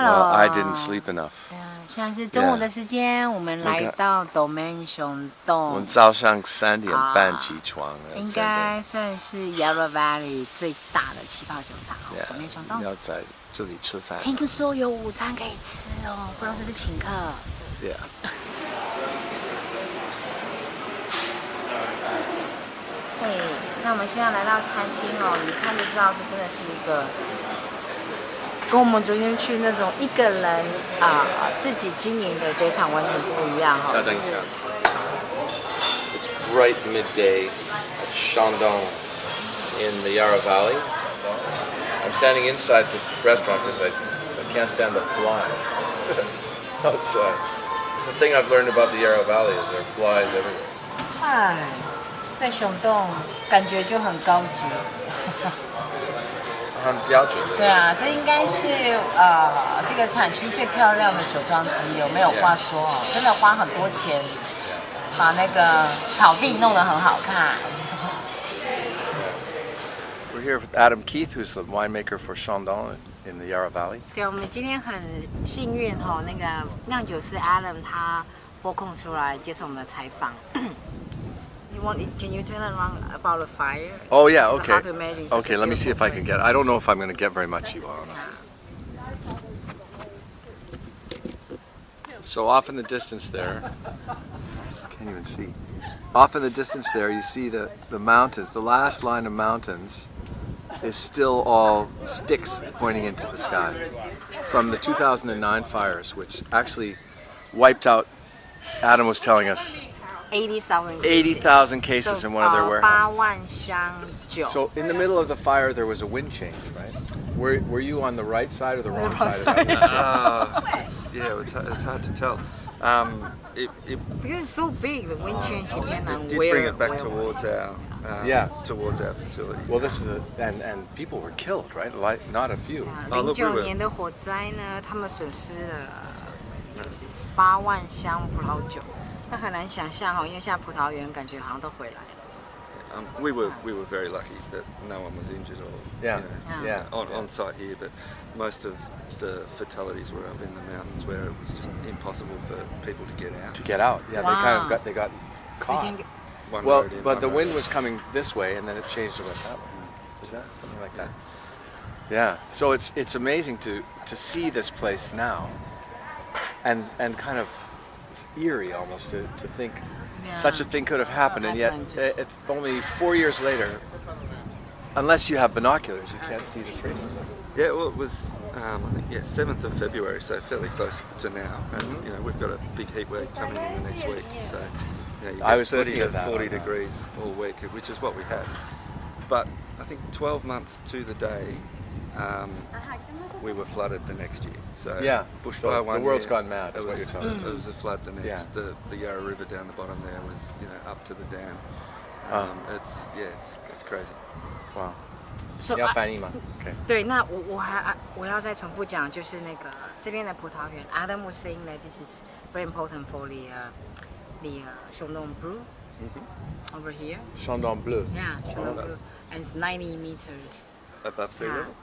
Hello. I didn't sleep enough. 现在是中午的时间，我们来到 Domain 熊洞。我们早上3点半起床了。应该算是 Yarra Valley 最大的气泡酒厂哦 ，Domain 熊洞。要在这里吃饭。听说有午餐可以吃哦，不知道是不是请客。Yeah. 嘿，那我们现在来到餐厅哦，你看就知道这真的是一个。跟我们昨天去那种一个人自己经营的酒厂完全不一样哈。稍等一下。It's bright midday at Chandon in the Yarra Valley. I'm standing inside the restaurant because I can't stand the flies outside. It's the thing I've learned about the Yarra Valley is there are flies everywhere. 哎，在熊洞感觉就很高级。很标准的。对啊，这应该是这个产区最漂亮的酒庄之一，有没有话说哦？真的花很多钱把那个草地弄得很好看。We're here with Adam Keith, who's the winemaker for Chandon in the Yarra Valley. 对，我们今天很幸运哈，那个酿酒师 Adam 他拨空出来接受我们的采访。Can you tell around about the fire? Oh yeah, okay. How to imagine Okay, let me see if I can get. I don't know if I'm going to get very much, honestly. So off in the distance there, can't even see. Off in the distance there, you see the mountains. The last line of mountains is still all sticks pointing into the sky from the 2009 fires, which actually wiped out. Adam was telling us. 80,000 cases in one of their warehouses. 8万箱酒. So in the middle of the fire, there was a wind change, right? Were you on the right side or the wrong side of that wind change? Yeah, it's hard to tell. Because it's so big, the wind change depends on did where. Bring it back towards our towards our facility. Well, this is and people were killed, right? Like not a few. 09年的火灾呢，他们损失了8万箱葡萄酒。那很难想象哈，因为现在葡萄园感觉好像都回来了。We were very lucky that no one was injured or on site here, but most of the fatalities were up in the mountains where it was just impossible for people to get out. To get out, yeah, wow. they got caught. But the wind was coming this way, and then it changed to that way. Is that something like that? Yeah. So it's amazing to see this place now, and kind of eerie almost to think such a thing could have happened, and yet only 4 years later, unless you have binoculars, you can't see the traces of it. Yeah, well, it was I think 7th of February, so fairly close to now, and we've got a big heat wave coming in the next week, so you get 30 to 40 degrees all week, which is what we had. But I think 12 months to the day. We were flooded the next year. So bushfire one the world's year, gone mad. Is what you're telling me. It was a flood the next. The Yarra River down the bottom there was up to the dam. It's crazy. Wow. 你要翻译吗？ Okay. 对，那我要再重复讲，就是那个这边的葡萄园 ，Adam was saying that this is very important for the Chandon Bleu over here. Chandon Bleu. Yeah, Chandon Bleu, and it's 90 meters above sea level.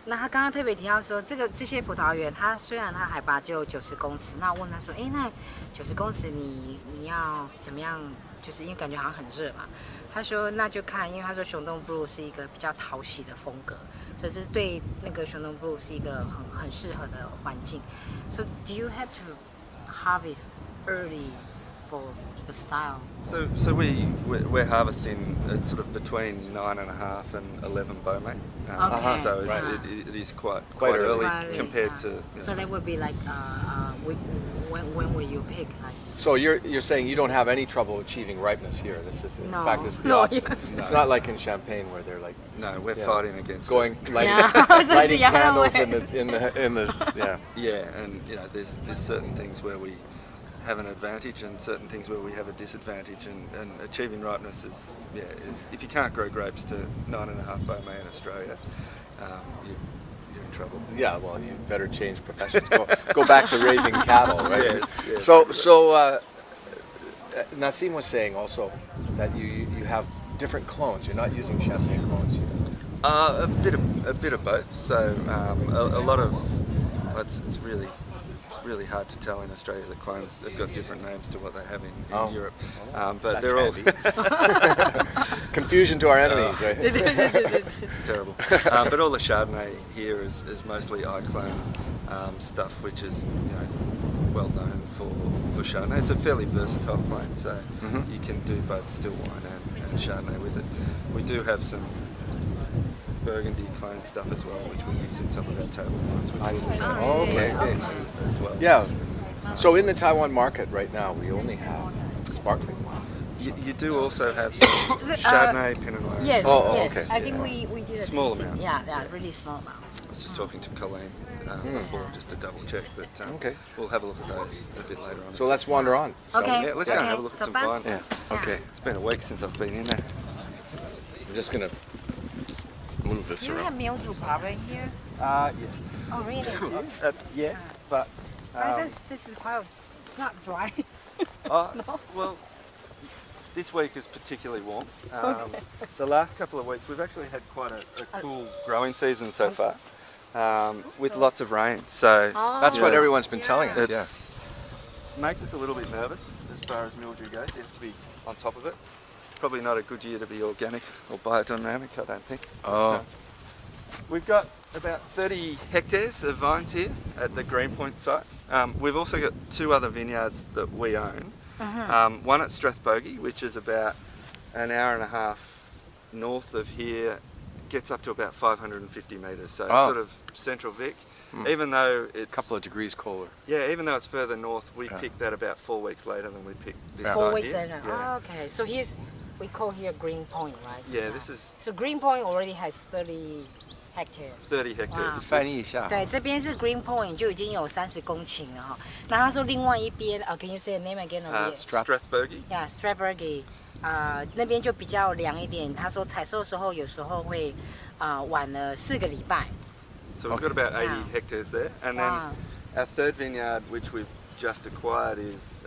那他刚刚特别提到说，这些葡萄园，它虽然它海拔只有90公尺，那我问他说，那90公尺你要怎么样？就是因为感觉好像很热嘛。他说那就看，因为他说熊洞 Blue 是一个比较讨喜的风格，所以这对那个熊洞 Blue 是一个很适合的环境。So do you have to harvest early for the style? So we're harvesting sort of between 9.5 and 11 Beaumont. So it is quite early compared to. So that would be like when will you pick? Like, so you're saying you don't have any trouble achieving ripeness here. This is in fact it's the opposite. It's not like in Champagne where they're like we're fighting against going lighting candles in the and there's certain things where we have an advantage and certain things where we have a disadvantage, and achieving ripeness is if you can't grow grapes to 9.5 Beaumont in Australia, you're in trouble. Yeah, well, you better change professions. Go back to raising cattle, right? Yes. So Naseem was saying also that you have different clones. You're not using Champagne clones here. A bit of both. So a lot of It's really hard to tell in Australia. The clones have got different names to what they have in Europe, but they're all confusion to our enemies, right? It's terrible. But all the Chardonnay here is mostly eye-clone stuff, which is well known for Chardonnay. It's a fairly versatile clone, so you can do both still wine and Chardonnay with it. We do have some Burgundy clone stuff as well, which we use in some of our table wines. I see. Okay. Okay. As well. Yeah. So in the Taiwan market right now, we only have sparkling wine. You do also have some Chardonnay, Pinot Noir. Yes, yes. Okay. I think we did a small tasting. amounts. Yeah, really small amount. I was just talking to Colleen before, just to double check, but Okay. we'll have a look at those a bit later on. So let's wander on. Okay. Yeah, let's go and have a look at some vines. Yeah. Okay. It's been a week since I've been in there. I'm just gonna move this Do you around. have mildew problem here? Yeah. Oh, really? Yeah, but this is quite. It's not dry. well, this week is particularly warm. The last couple of weeks we've actually had quite a cool growing season so far, with lots of rain. So That's what everyone's been telling us. Yeah. Makes us a little bit nervous as far as mildew goes. You have to be on top of it. Probably not a good year to be organic or biodynamic, I don't think. Oh. We've got about 30 hectares of vines here at the Greenpoint site. We've also got 2 other vineyards that we own. One at Strathbogie, which is about an hour and a half north of here, gets up to about 550 metres, so sort of central Vic. Even though it's a couple of degrees colder. Yeah, even though it's further north, we picked that about 4 weeks later than we picked this site 4 weeks here. later. Yeah. Oh, okay. So we call here Greenpoint, right? Yeah, this is So Greenpoint already has 30 hectares. 30 hectares. 翻译一下。对，这边是 Greenpoint 就已经有30公顷了哈。那他说另外一边，can you say the name again of it? Strathbogie. Yeah, Strathbogie. 那边就比较凉一点。他说采收的时候有时候会晚了4个礼拜。So we've got about 80 hectares there, and then our third vineyard, which we've just acquired, is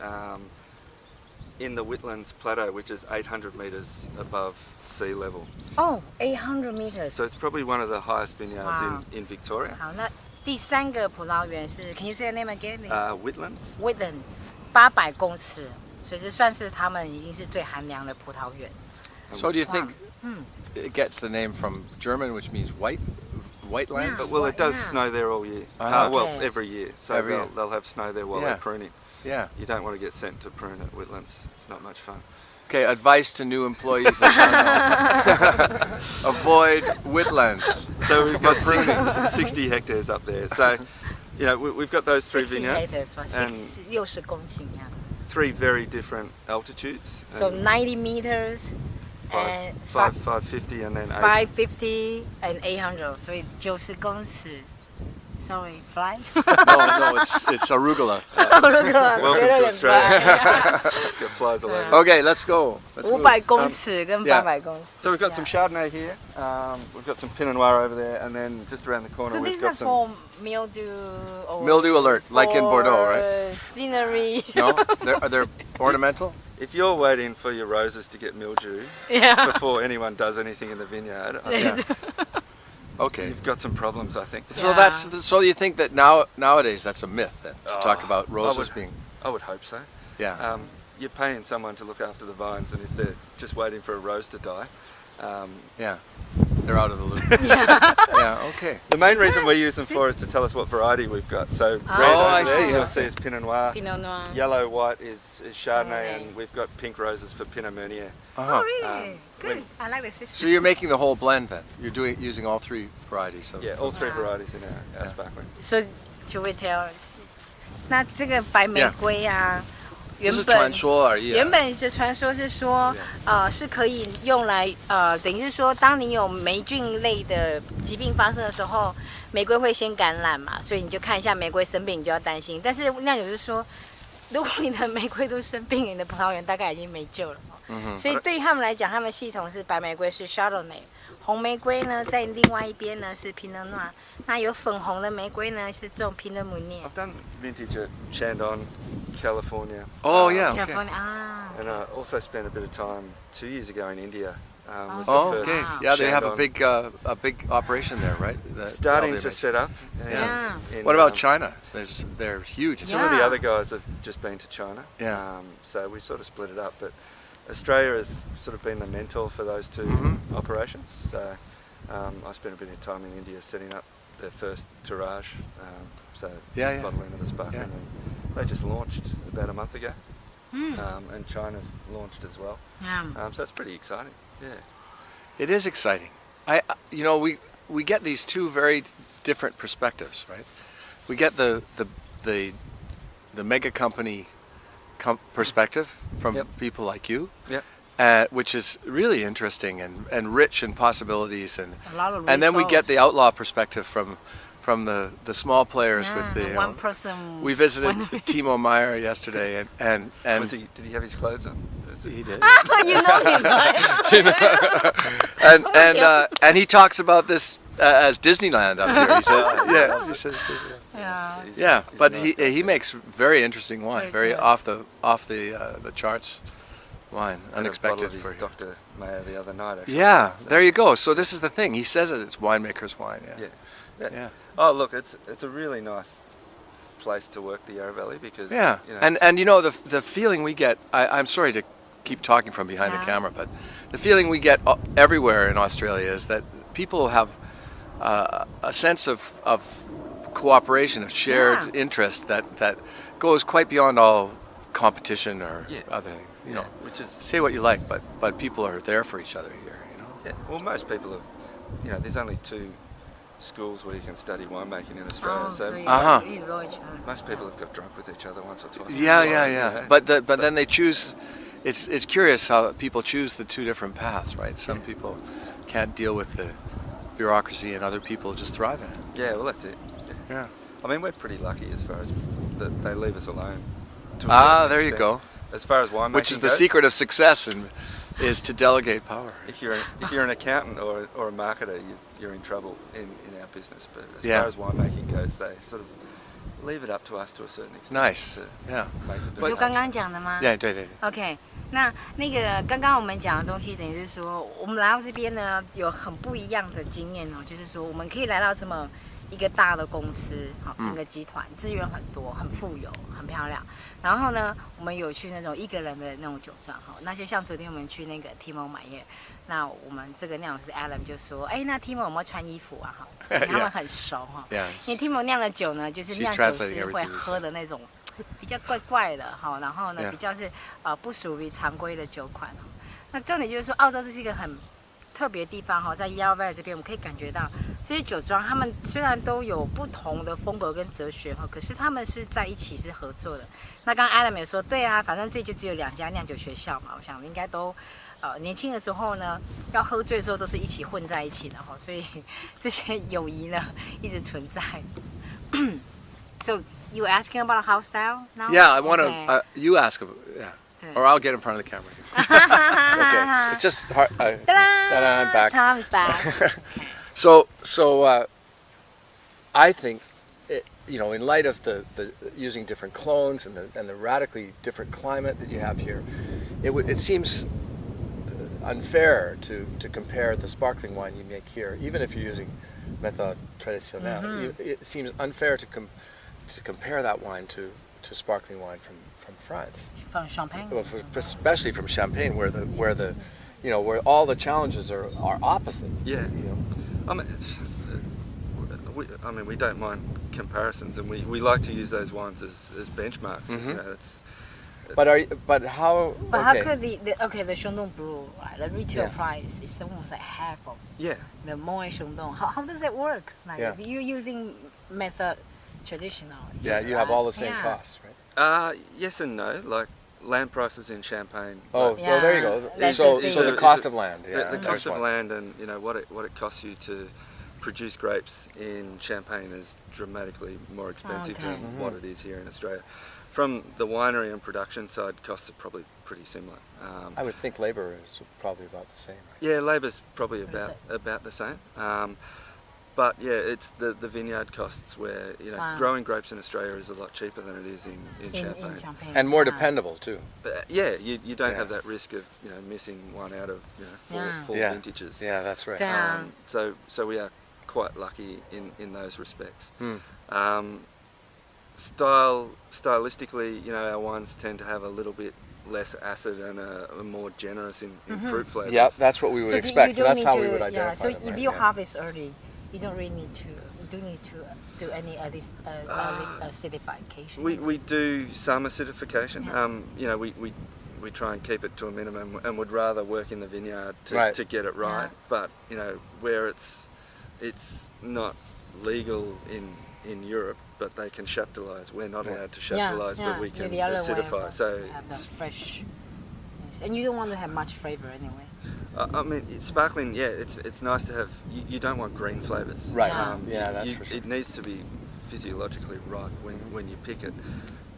in the Whitlands Plateau, which is 800 metres above sea level. Oh, 800 meters. So it's probably one of the highest vineyards in Victoria. 好，那第3个葡萄园是 Can you say the name again? Whitlands. Whitland 800公尺，所以这算是他们已经是最寒凉的葡萄园。So do you think it gets the name from German, which means white lands? Yeah. Well, it does snow there all year. Well, every year. So they'll have snow there while they're pruning. Yeah. You don't want to get sent to prune at Whitlands. It's not much fun. Okay, advice to new employees at Chandon. Avoid Whitlands. So we've got 60 hectares up there. So, we've got those 3 vineyards. 60公顷呀。 3 very different altitudes. So 90 meters. And 550 and then 550 and 800, 所以90公尺。Sorry, fly? No, it's arugula. Welcome to Australia. Let's get flies all over. Okay, let's go. 500公尺跟800公尺。 So we've got some Chardonnay here. We've got some Pinot Noir over there, and then just around the corner So we've these got are some. for mildew or Mildew alert, like in Bordeaux, right? Scenery. No, they're ornamental. If you're waiting for your roses to get mildew before anyone does anything in the vineyard, Okay. you've got some problems, I think. So you think that nowadays that's a myth then to talk about roses being? I would hope so. Yeah. You're paying someone to look after the vines, and if they're just waiting for a rose to die, yeah, they're out of the loop. Yeah. Okay. The main reason we use them for is to tell us what variety we've got. So red over there, you'll see is Pinot Noir. Pinot Noir. Yellow, white is Chardonnay, and we've got pink roses for Pinot Meunier. Oh, really? Good. I like the system. So you're making the whole blend then? You're using all 3 varieties. Yeah, all 3 varieties in our sparkling. So should we tell us? 那这个白玫瑰啊，原本是传说是说，是可以用来等于是说，当你有霉菌类的疾病发生的时候，玫瑰会先感染嘛，所以你就看一下玫瑰生病，你就要担心。但是酿酒就是说，如果你的玫瑰都生病，你的葡萄园大概已经没救了。所以对于他们来讲，他们系统是白玫瑰是 Chardonnay， 红玫瑰呢在另外一边呢是 Pinot Noir， 那有粉红的玫瑰呢是种 Pinot Meunier。 I've done vintage at Chandon, California. Oh yeah. California. Okay. And I also spent a bit of time 2 years ago in India Okay. Yeah, they have a big operation there, right? Starting to set up. Yeah. What about China? They're huge. Some of the other guys have just been to China. Yeah. So we sort of split it up, but Australia has sort of been the mentor for those two operations. So I spent a bit of time in India setting up their first tirage. Bottling of the sparkling. Yeah. And they just launched about a month ago. And China's launched as well. So it's pretty exciting. Yeah. It is exciting. We get these two very different perspectives, right? We get the mega company perspective from people like you, which is really interesting and rich in possibilities, and then we get the outlaw perspective from the small players with the one person. We visited Timo Meyer yesterday, and did he have his clothes on? He did. You know him, right? And he talks about this as Disneyland up here. He said, he says Disneyland. Yeah, but he makes very interesting wine, very off the charts wine, unexpected for him. Dr. Mayer the other night. Actually. Yeah, there you go. So this is the thing. He says it's winemaker's wine. Yeah. Oh, look, it's a really nice place to work, the Yarra Valley, because and the feeling we get. I'm sorry to keep talking from behind the camera, but the feeling we get everywhere in Australia is that people have a sense of cooperation, of shared interest that goes quite beyond all competition or other things. Which is, say what you like, but people are there for each other here. Yeah. Well, most people have. There's only 2 schools where you can study winemaking in Australia. Most people have got drunk with each other once or twice. Yeah. But then they choose. It's curious how people choose the 2 different paths, right? Some people can't deal with the bureaucracy, and other people just thrive in it. Yeah, well, that's it. Yeah. I mean, we're pretty lucky as far as that they leave us alone. There you go. As far as winemaking which is the goes, secret of success, is to delegate power. If you're an accountant or a marketer, you're in trouble in our business. But as far as winemaking goes, they sort of leave it up to us to a certain extent. Nice. Yeah. 就刚刚讲的吗？对。OK，那个刚刚我们讲的东西，等于是说，我们来到这边呢，有很不一样的经验哦，就是说，我们可以来到这么一个大的公司，好，整个集团资源很多，很富有，很漂亮。然后呢，我们有去那种一个人的那种酒庄，哈，那就像昨天我们去那个 Timo 买耶，那我们这个酿酒师 Adam 就说，那 Timo 有没有穿衣服啊？哈，他们很熟哈，因为 Timo 酿的酒呢，就是酿酒师会喝的那种比较怪怪的哈，然后呢比较是不属于常规的酒款。那重点就是说，澳洲这是一个很特别的地方哈，在 Yarra Valley 这边，我们可以感觉到这些酒庄，他们虽然都有不同的风格跟哲学哈，可是他们是在一起是合作的。那刚刚 Adam 也说，对啊，反正这就只有2家酿酒学校嘛，我想应该都年轻的时候呢，要喝醉的时候都是一起混在一起的哈，所以这些友谊呢一直存在。So you asking about house style now? Yeah, I want to. You ask about or I'll get in front of the camera. Okay, it's just hard. I'm back. Tom is back. So I think, in light of the using different clones and the radically different climate that you have here, it seems unfair to compare the sparkling wine you make here, even if you're using méthode traditionnelle. It seems unfair to compare that wine to sparkling wine from France. From Champagne. Well, especially from Champagne, where all the challenges are opposite. Yeah. I mean, we don't mind comparisons, and we like to use those wines as benchmarks. But how? But how could the Chandon brew, right? The retail price is almost like half of the Moët Chandon. How does that work? Like if you're using method traditional. Yeah, you have all the same costs, right? Yes and no. Like land prices in Champagne. Well, there you go. So the cost of land. The cost of land, and what it costs you to produce grapes in Champagne is dramatically more expensive than what it is here in Australia. From the winery and production side, costs are probably pretty similar. I would think labour is probably about the same. Right? Yeah, labour's probably about the same. But yeah, it's the vineyard costs where growing grapes in Australia is a lot cheaper than it is in Champagne. And more dependable too. But you don't have that risk of missing one out of four vintages. Yeah, that's right. So we are quite lucky in those respects. Stylistically, our wines tend to have a little bit less acid and are more generous in fruit flavors. Yeah, that's what we would expect. That's how we would identify so them, if you harvest early, you don't really need to. You don't need to do any acidification. We do some acidification. We try and keep it to a minimum, and would rather work in the vineyard to get it right. But where it's not legal in Europe, but they can chaptalize. We're not allowed to chaptalize, but we can acidify. So it's fresh, and you don't want to have much flavor anyway. I mean, sparkling, it's nice to have. You don't want green flavors, right? That's for sure. It needs to be physiologically right when you pick it.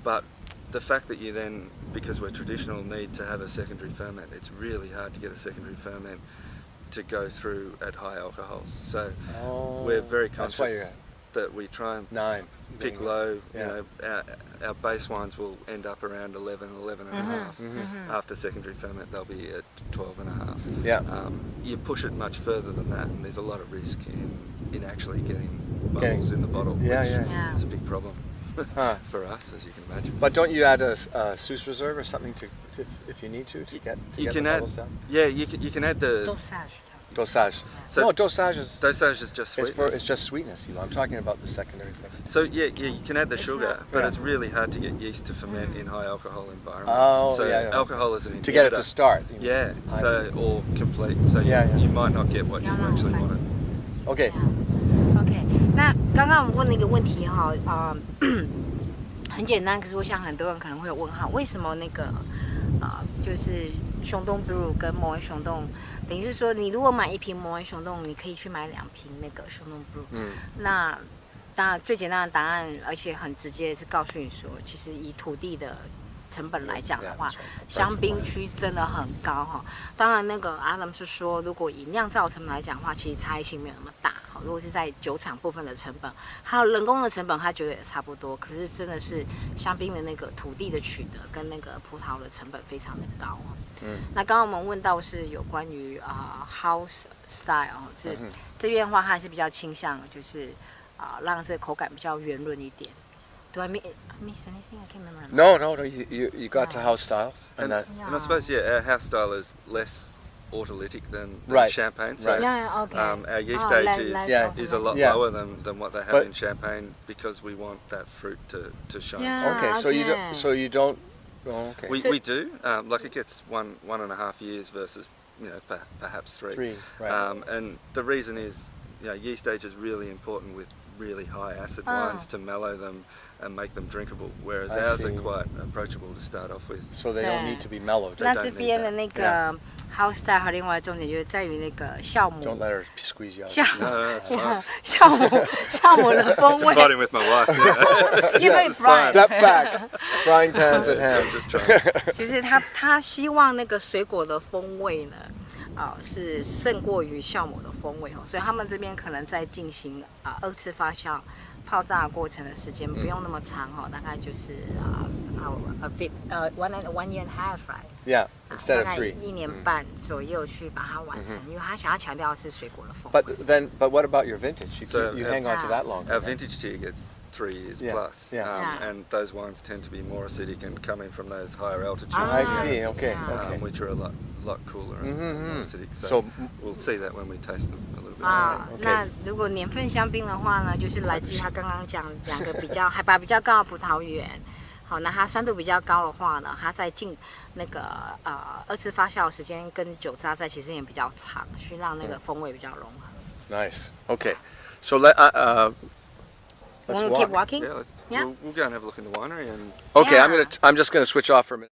But the fact that you then, because we're traditional, need to have a secondary ferment, it's really hard to get a secondary ferment to go through at high alcohols. So we're very conscious that we try and pick low. Our base wines will end up around 11 and a half. After secondary ferment, they'll be at 12 and a half. Yeah. You push it much further than that, and there's a lot of risk in actually getting bubbles in the bottle. It's a big problem for us, as you can imagine. But don't you add a Sous reserve or something to if you need to get the bubbles down? Yeah, you can add the dosage. So no, dosage is just sweetness. It's just sweetness. I'm talking about the secondary ferment. So you can add the sugar, but it's really hard to get yeast to ferment in high alcohol environments. Alcohol is an inhibitor. To get it to start. Or complete. So you might not get what you actually wanted. Okay. OK， 那刚刚我问了一个问题哈，很简单，可是我想很多人可能会有问号，为什么那个就是熊洞 Brew 跟摩恩熊洞，等于是说你如果买一瓶摩恩熊洞，你可以去买2瓶那个熊洞 Brew。那当然最简单的答案，而且很直接，是告诉你说，其实以土地的成本来讲的话，香槟区真的很高哈。当然，那个 Adam 是说，如果以酿造成本来讲的话，其实差异性没有那么大。如果是在酒厂部分的成本，还有人工的成本，他觉得也差不多。可是真的是香槟的那个土地的取得跟那个葡萄的成本非常的高。那刚刚我们问到是有关于house style， 是这边的话，它还是比较倾向就是让这个口感比较圆润一点。Do I miss anything? I can't remember. No. You got to house style, and I suppose our house style is less autolytic than champagne. So our yeast age is a lot lower than what they have in champagne because we want that fruit to shine. Okay, so you don't. Oh, okay. We do. Like it gets 1.5 years versus perhaps 3. Right. And the reason is yeast age is really important with really high acid wines to mellow them and make them drinkable, whereas ours are quite approachable to start off with. So they don't need to be mellowed. 那这边的那个 house style 和另外重点就是在于那个酵母。Don't let her squeeze you out. 酵母的风味。Fighting with my wife. You very bright. Step back. Frying pans at hand. Just 就是他希望那个水果的风味呢，是胜过于酵母的风味哦，所以他们这边可能在进行2次发酵泡榨过程的时间不用那么长哦，大概就是1 year and a half, right? Yeah, instead of 3. 1年半左右去把它完成，因为他想要强调的是水果的风味。But what about your vintage? You hang on to that long. Our vintage tier gets 3 years plus, and those wines tend to be more acidic and coming from those higher altitudes. I see. Okay. Which are a lot cooler and more acidic. So we'll see that when we taste them a little bit. 那如果年份香槟的话呢，就是来自于他刚刚讲2个比较海拔比较高的葡萄园。好，那它酸度比较高的话呢，它在进那个2次发酵的时间跟酒渣在其实也比较长，去让那个风味比较融合。Nice. Okay. So let's keep walking. Yeah, we'll go and have a look in the winery and. Okay, I'm just gonna switch off for a minute.